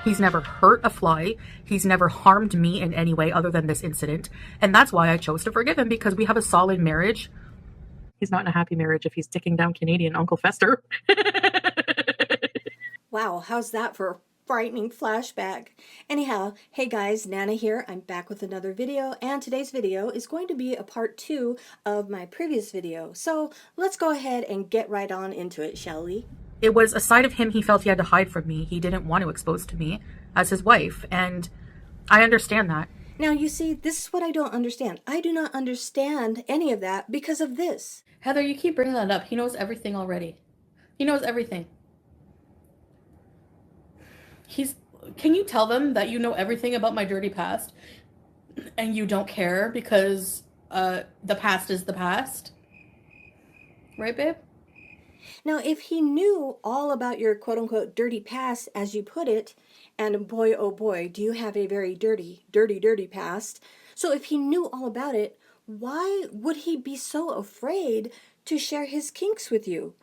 He's never hurt a fly. He's never harmed me in any way other than this incident. And that's why I chose to forgive him, because we have a solid marriage. He's not in a happy marriage if he's ticking down Canadian Uncle Fester. Wow, how's that for a frightening flashback? Anyhow, hey guys, Nana here. I'm back with another video, and today's video is going to be a part 2 of my previous video. So let's go ahead and get right on into it, shall we? It was a side of him he felt he had to hide from me. He didn't want to expose to me as his wife, and I understand that. Now, you see, this is what I don't understand. I do not understand any of that because of this. Heather, you keep bringing that up. He knows everything already. He knows everything. Can you tell them that you know everything about my dirty past and you don't care because the past is the past? Right, babe? Now, if he knew all about your quote-unquote dirty past, as you put it, and boy, oh boy, do you have a very dirty past. So if he knew all about it, why would he be so afraid to share his kinks with you?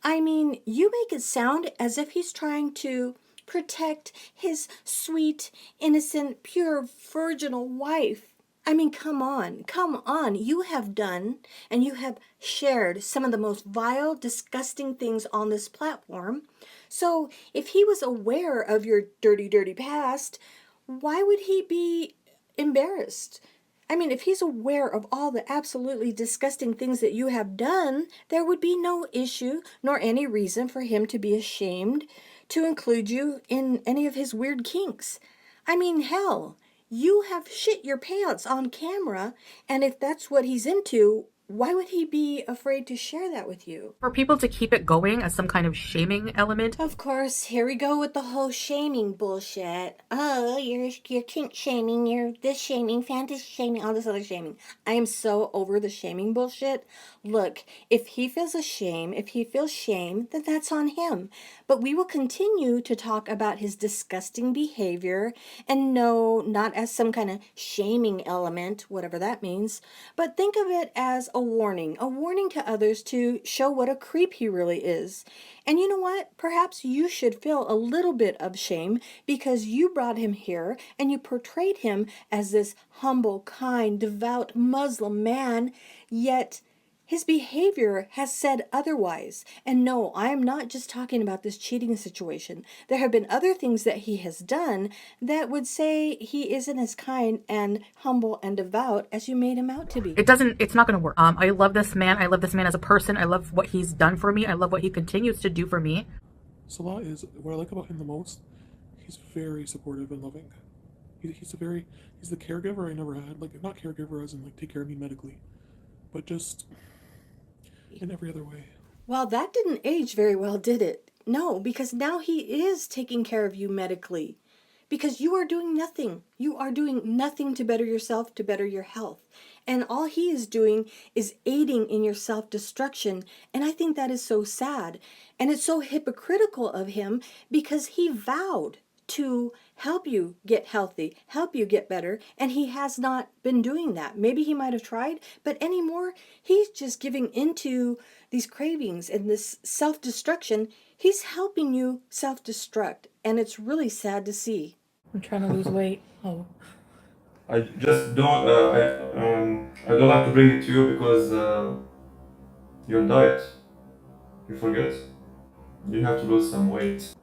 I mean, you make it sound as if he's trying to protect his sweet, innocent, pure, virginal wife. I mean, come on. You have done and you have shared some of the most vile, disgusting things on this platform. So if he was aware of your dirty past, why would he be embarrassed? I mean, if he's aware of all the absolutely disgusting things that you have done, there would be no issue nor any reason for him to be ashamed to include you in any of his weird kinks. I mean, hell, you have shit your pants on camera, and if that's what he's into, why would he be afraid to share that with you? For people to keep it going as some kind of shaming element. Of course, here we go with the whole shaming bullshit. Oh, you're kink shaming, you're this shaming, fantasy shaming, all this other shaming. I am so over the shaming bullshit. Look, if he feels shame, then that's on him. But we will continue to talk about his disgusting behavior, and no, not as some kind of shaming element, whatever that means, but think of it as a warning to others to show what a creep he really is. And you know what? Perhaps you should feel a little bit of shame because you brought him here and you portrayed him as this humble, kind, devout Muslim man, yet his behavior has said otherwise. And no, I am not just talking about this cheating situation. There have been other things that he has done that would say he isn't as kind and humble and devout as you made him out to be. It's not going to work. I love this man. I love this man as a person. I love what he's done for me. I love what he continues to do for me. Salah is, what I like about him the most, he's very supportive and loving. He's the caregiver I never had. Like, not caregiver as in, like, take care of me medically, but just in every other way. Well, that didn't age very well, did it? No, because now he is taking care of you medically. Because you are doing nothing. You are doing nothing to better yourself, to better your health. And all he is doing is aiding in your self-destruction. And I think that is so sad. And it's so hypocritical of him because he vowed to help you get healthy, help you get better, and he has not been doing that. Maybe he might have tried, but anymore, he's just giving into these cravings and this self-destruction. He's helping you self-destruct, and it's really sad to see. I'm trying to lose weight. Oh. I just don't, I don't like to bring it to you because you're on diet. You forget? You have to lose some weight.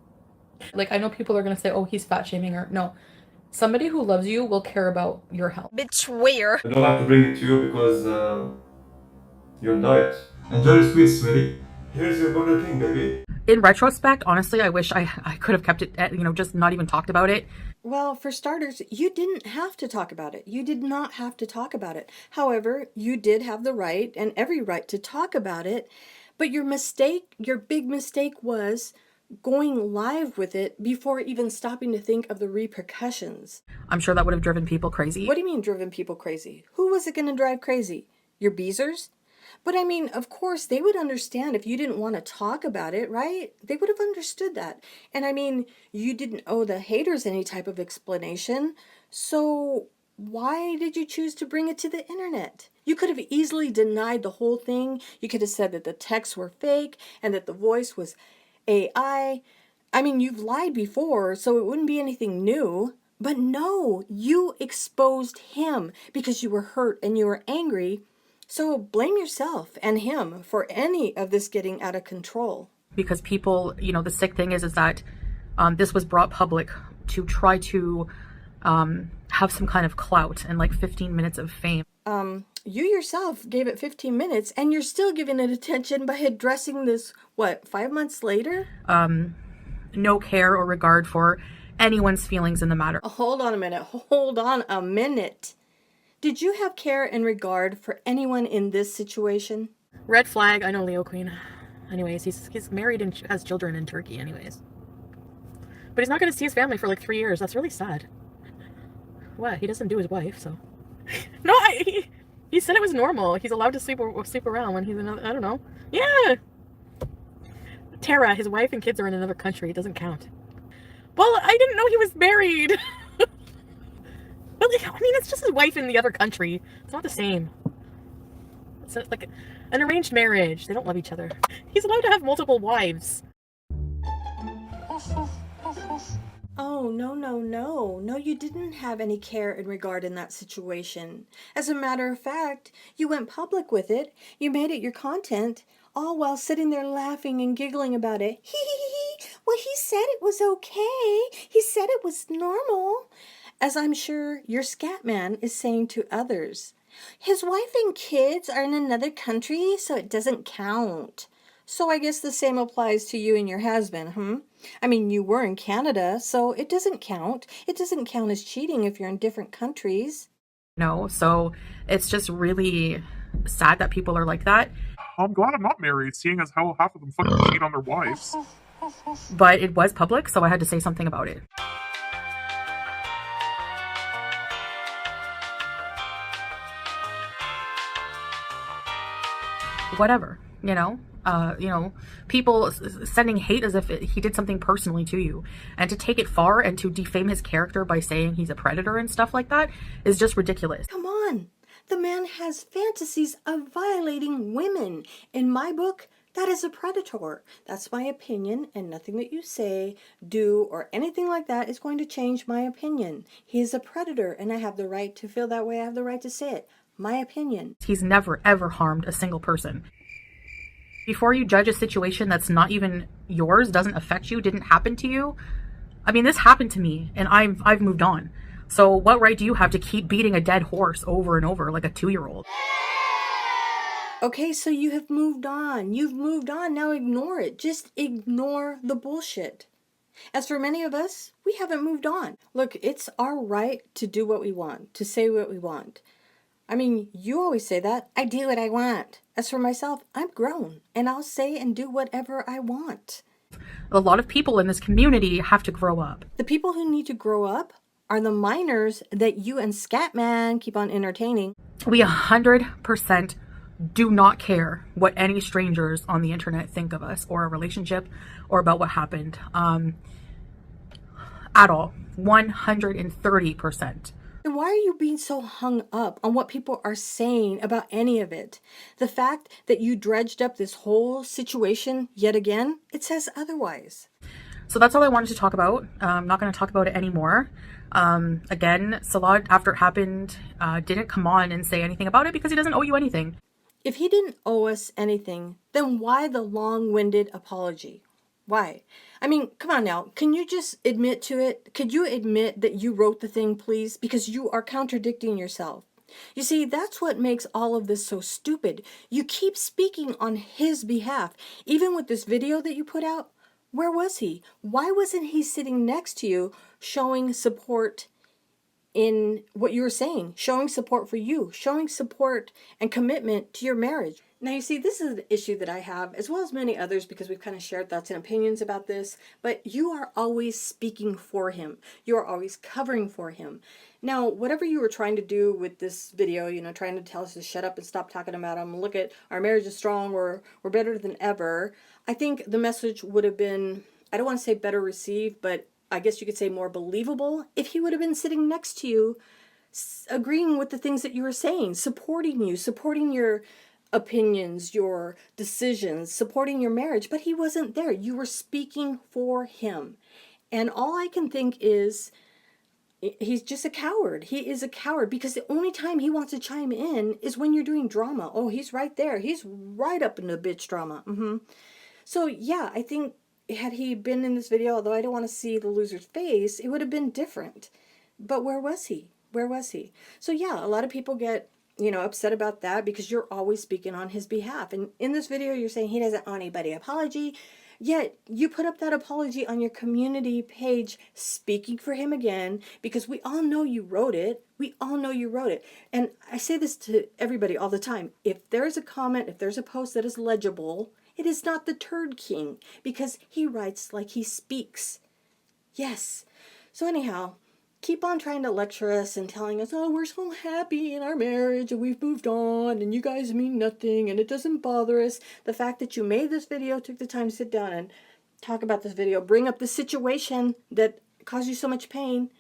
Like, I know people are going to say, oh, he's fat shaming her. No. Somebody who loves you will care about your health. Betrayer. I don't like to bring it to you because you're on diet. Enjoy your sweets, sweetie. Here's your Burger King, baby. In retrospect, honestly, I wish I could have kept it, just not even talked about it. Well, for starters, you didn't have to talk about it. You did not have to talk about it. However, you did have the right and every right to talk about it. But your big mistake was going live with it before even stopping to think of the repercussions. I'm sure that would have driven people crazy. What do you mean driven people crazy? Who was it going to drive crazy? Your beezers? But I mean, of course, they would understand if you didn't want to talk about it, right? They would have understood that. And I mean, you didn't owe the haters any type of explanation. So why did you choose to bring it to the internet? You could have easily denied the whole thing. You could have said that the texts were fake and that the voice was AI. I mean, you've lied before, so it wouldn't be anything new. But no, you exposed him because you were hurt and you were angry. So blame yourself and him for any of this getting out of control. Because people, the sick thing is that this was brought public to try to have some kind of clout and like 15 minutes of fame. You yourself gave it 15 minutes and you're still giving it attention by addressing this, 5 months later? No care or regard for anyone's feelings in the matter. Hold on a minute. Hold on a minute. Did you have care and regard for anyone in this situation? Red flag. I know Leo Queen. Anyways, he's married and has children in Turkey anyways. But he's not going to see his family for like 3 years. That's really sad. What? He doesn't do his wife, so. No, he said it was normal. He's allowed to sleep around when he's in another, I don't know. Yeah. Tara, his wife and kids are in another country. It doesn't count. Well, I didn't know he was married. But I mean, it's just his wife in the other country. It's not the same. It's like an arranged marriage. They don't love each other. He's allowed to have multiple wives. Oh, no. No, you didn't have any care and regard in that situation. As a matter of fact, you went public with it. You made it your content, all while sitting there laughing and giggling about it. Well, he said it was okay. He said it was normal. As I'm sure your scat man is saying to others. His wife and kids are in another country, so it doesn't count. So I guess the same applies to you and your husband, I mean, you were in Canada, so it doesn't count. It doesn't count as cheating if you're in different countries. No, so it's just really sad that people are like that. I'm glad I'm not married, seeing as how half of them fucking cheat on their wives. But it was public, so I had to say something about it. Whatever, people sending hate as if he did something personally to you, and to take it far and to defame his character by saying he's a predator and stuff like that is just ridiculous. Come on. The man has fantasies of violating women. In my book, that is a predator. That's my opinion, and nothing that you say, do, or anything like that is going to change my opinion. He is a predator, and I have the right to feel that way. I have the right to say it. My opinion. He's never, ever harmed a single person. Before you judge a situation that's not even yours, doesn't affect you, didn't happen to you. I mean, this happened to me, and I've moved on. So what right do you have to keep beating a dead horse over and over like a 2-year-old? Okay, so you have moved on. You've moved on. Now ignore it. Just ignore the bullshit. As for many of us, we haven't moved on. Look, it's our right to do what we want, to say what we want. I mean, you always say that. I do what I want. As for myself, I'm grown, and I'll say and do whatever I want. A lot of people in this community have to grow up. The people who need to grow up are the minors that you and Scatman keep on entertaining. We 100% do not care what any strangers on the internet think of us or a relationship or about what happened. At all. 130%. Then why are you being so hung up on what people are saying about any of it? The fact that you dredged up this whole situation yet again, it says otherwise. So that's all I wanted to talk about. I'm not going to talk about it anymore. Again, Salah, after it happened, didn't come on and say anything about it because he doesn't owe you anything. If he didn't owe us anything, then why the long-winded apology? Why? I mean, come on now. Can you just admit to it? Could you admit that you wrote the thing, please? Because you are contradicting yourself. You see, that's what makes all of this so stupid. You keep speaking on his behalf. Even with this video that you put out, where was he? Why wasn't he sitting next to you showing support in what you were saying? Showing support for you, showing support and commitment to your marriage. Now, you see, this is an issue that I have, as well as many others, because we've kind of shared thoughts and opinions about this, but you are always speaking for him. You are always covering for him. Now, whatever you were trying to do with this video, trying to tell us to shut up and stop talking about him, look at our marriage is strong, we're better than ever, I think the message would have been, I don't want to say better received, but I guess you could say more believable if he would have been sitting next to you, agreeing with the things that you were saying, supporting you, supporting your opinions, your decisions, supporting your marriage, but he wasn't there. You were speaking for him. And all I can think is he's just a coward. He is a coward because the only time he wants to chime in is when you're doing drama. Oh, he's right there. He's right up in the bitch drama. So yeah, I think had he been in this video, although I don't want to see the loser's face, it would have been different. But where was he? Where was he? So yeah, a lot of people get, upset about that because you're always speaking on his behalf. And in this video, you're saying he doesn't owe anybody apology. Yet you put up that apology on your community page speaking for him again because we all know you wrote it. We all know you wrote it. And I say this to everybody all the time. If there's a comment, if there's a post that is legible, it is not the Turd King because he writes like he speaks. Yes. So anyhow, keep on trying to lecture us and telling us, oh, we're so happy in our marriage and we've moved on and you guys mean nothing and it doesn't bother us. The fact that you made this video, took the time to sit down and talk about this video, bring up the situation that caused you so much pain,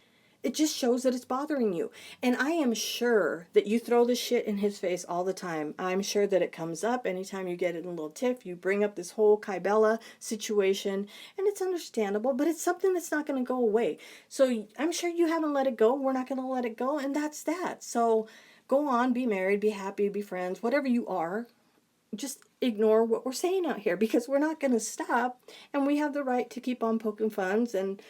it just shows that it's bothering you. And I am sure that you throw this shit in his face all the time. I'm sure that it comes up anytime you get in a little tiff. You bring up this whole Kybella situation, and it's understandable, but it's something that's not going to go away. So I'm sure you haven't let it go. We're not going to let it go, and that's that. So go on, be married, be happy, be friends, whatever you are. Just ignore what we're saying out here because we're not going to stop, and we have the right to keep on poking funs and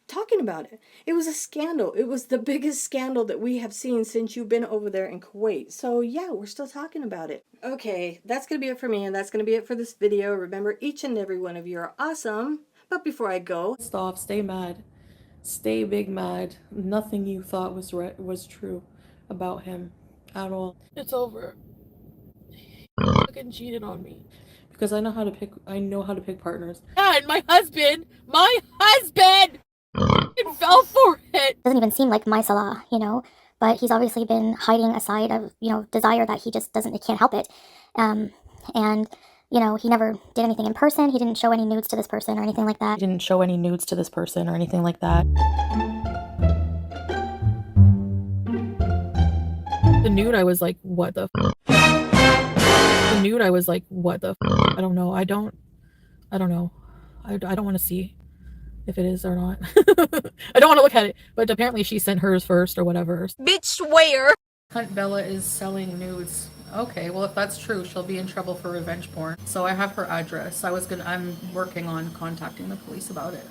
talking about it. It was a scandal. It was the biggest scandal that we have seen since you've been over there in Kuwait. So yeah, we're still talking about it. Okay, that's going to be it for me, and that's going to be it for this video. Remember, each and every one of you are awesome. But before I go, Stop, stay mad. Stay big mad. Nothing you thought was true about him at all. It's over. He fucking cheated on me. Because I know how to pick partners. God, my husband fell for it. Doesn't even seem like my Salah, but he's obviously been hiding a side of, desire that he just he can't help it. And, he never did anything in person. He didn't show any nudes to this person or anything like that. The nude, I was like, what the f? The nude, I was like, what the f? I don't know. I don't know. I don't want to see if it is or not. I don't want to look at it, but apparently she sent hers first or whatever. Bitch, where? Hunt Bella is selling nudes. Okay, well if that's true, she'll be in trouble for revenge porn. So I have her address. I'm working on contacting the police about it.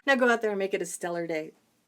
now go out there and make it a stellar day.